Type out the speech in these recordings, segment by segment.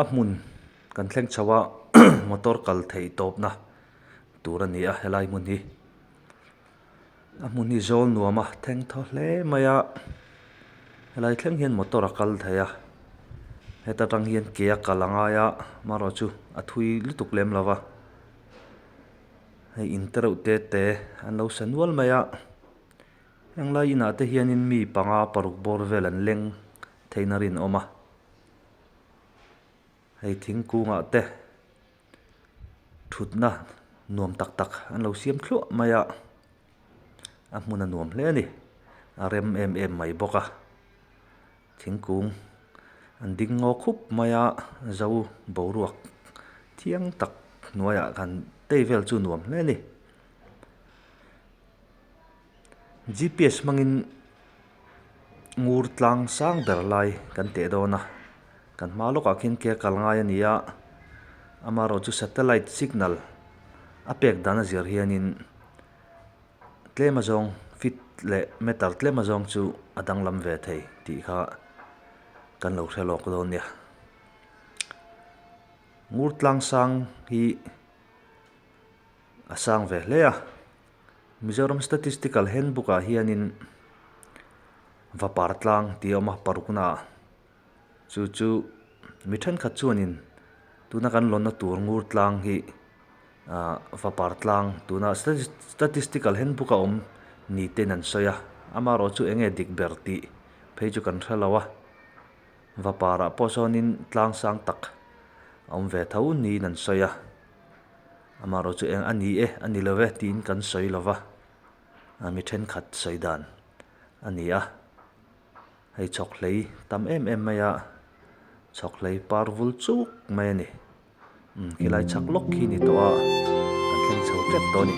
amun kan thleng chawa motor kal thei top na tura ni a helai mun hi amun hi zol nuama theng tho hle maya helai thleng hian motor kal theya heta tang hian ke kalanga ya maro chu athui lutuk lem lawa hei intero te an lo sanwal maya englai ina te hianin mi panga paruk bor vel an leng theinarin oma hei thingkunga te thutna nuam tak tak an lo siam thlu maya a hmuna nuam hle ni a rem em mai boka thingkung an ding ngo khup maya zo boruak thiang tak nuaya kan teivel chu nuam hle ni GPS mangin ngur tlang sang berlai kan te dona kan hmaloka khin ke kalngai ania amaro chu satellite signal apek dana zir hianin tlemazong fit le metal tlemazong chu adang lam ve thei ti kha kan lo thlok don nia ngur tlang sang hi asang ve hle a Mizoram Statistical Handbook a hianin vapar tlang tioma parukna chu mithan khat chuanin tuna kan lonna tur ngur tlang hi vapar tlang tuna statistical handbook a ni tenan soya amaro chu enge dik berti pheju kan thralawa vapara posonin tlang sang tak ve thau ni nan soya amaro chu eng ani love tin kan soi lova mithen khat soidan ania hei choklei tam em maya choklei parvul chuk mai ni kilai chaklok khi ni to a kan thleng chho trep to ni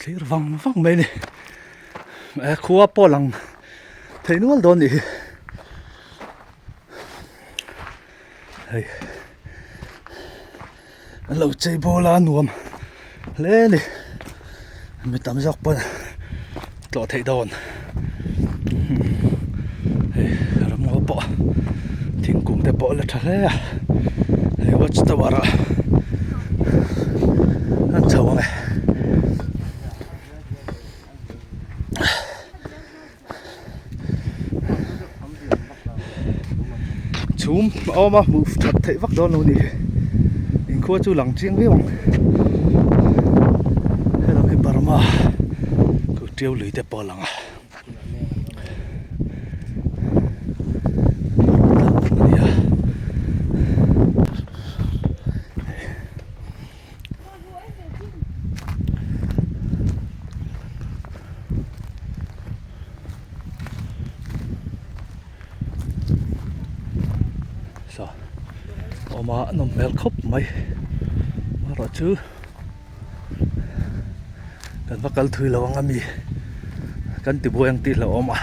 thlir vang mai ni khuwa polang theinual don ni hei an lo chei bola nuam hle ni mi tam zak pa tlo thei don hei ram ngo po thingkung te po la tha hle a hei watch tawara an chawang chum oma move that thei vak don lo ni in khuwa chu lang chiang viang hello ki barma ku tiau lui te polang oma nom mel khop mai maro chu kan vakal thui lawang ami kan ti boyang ti la oma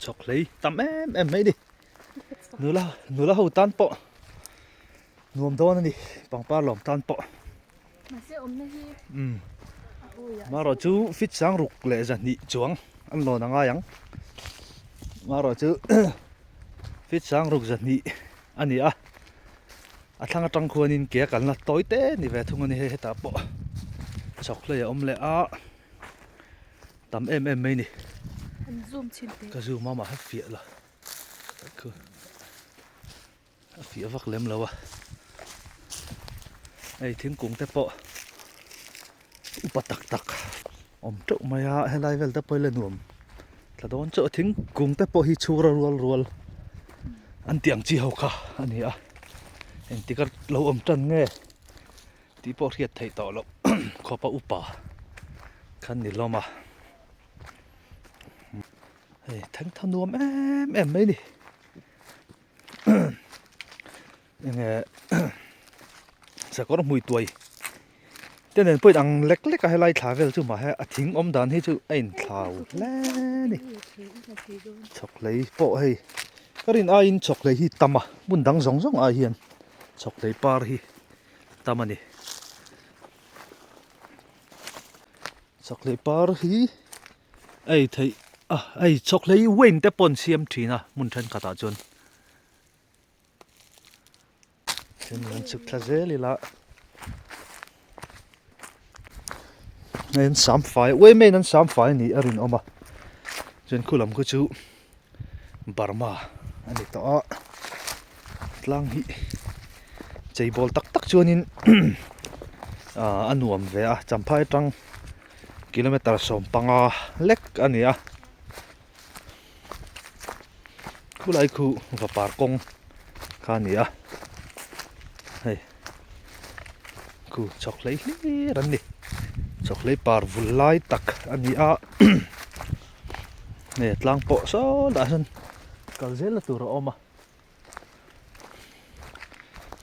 choklei tam em mai đi nula ho tan po nuam don ni pangpar lom tan po mà sẽ ôm nó hi mà rồi chú fit sáng rục lệ dần nị chuang an lo na nga yang nga ro chu fit sang ruk zat ni ani a thlang atang khuanin ke kalna toite ni ve thung ani he ta po chok le om le a tam em mai ni an zoom chin te ka zu mama ha fia la ku fia vak lem lawa ai thing kung te po upatak tak om to maya helai vel ta poi le nuam tla don cho thing kung te po hi chura rual an tiang chi ho kha ani a en tikar lo om tan nge ti po riat thei to lo kho pa upa khan ni loma hey thang thanuam em mai ni nge sa ko mui tuai tên nên bây đang lek lek cái lai thả về chứ mà hay thính om đàn hay chứ anh thảo lẽ nè chọc lấy bộ hay cái này ai in chọc lấy hi tâm à muốn đăng giống giống ai hiền chọc lấy par hi tâm à nè chọc lấy par hi ai thấy à ai chọc lấy quên té pon xiêm thìn à muốn thân cả ta chôn chân mình chụp thà dễ lạ nên sắm phải, quê mấy nên sắm phải nị ở bên ông à, trên khu làm cái chú Burma, anh ấy tao, lang hi, chạy bol tắc tắc cho nên anh nuông về à, chăm phải trăng km sông băng à, lek anh ấy à, khu lại khu và par công, anh ấy à, hey, khu chọc lấy rắn đi. Chok lấy par vulai tak ani a nè tlang po so da san kal zel tu ro oma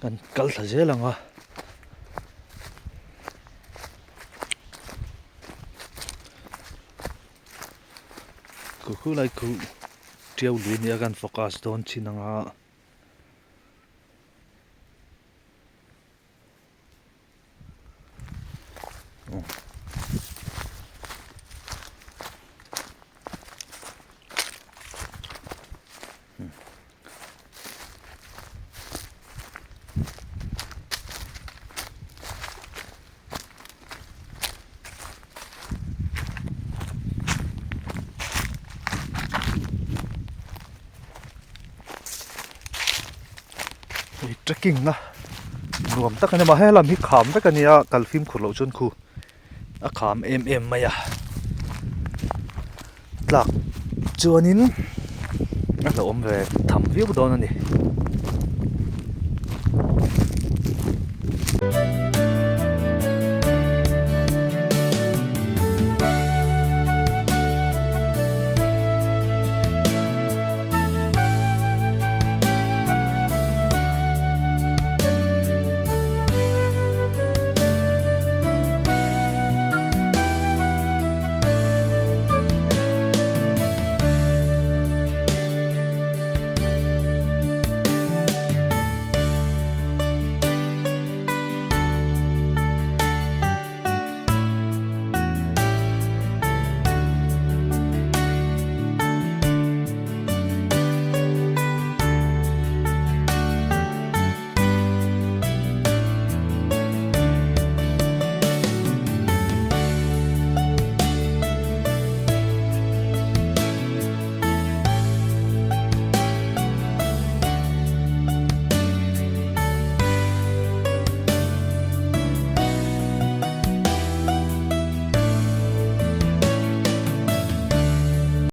kan kal tha zel anga ku lai ku triau lu ni agan focus don chinanga trekking na nuam tak ani ma helam hi kham tak ani a kalfim khurlo chon khu a kham em maya tlak chuanin a lo om ve tham viu don ani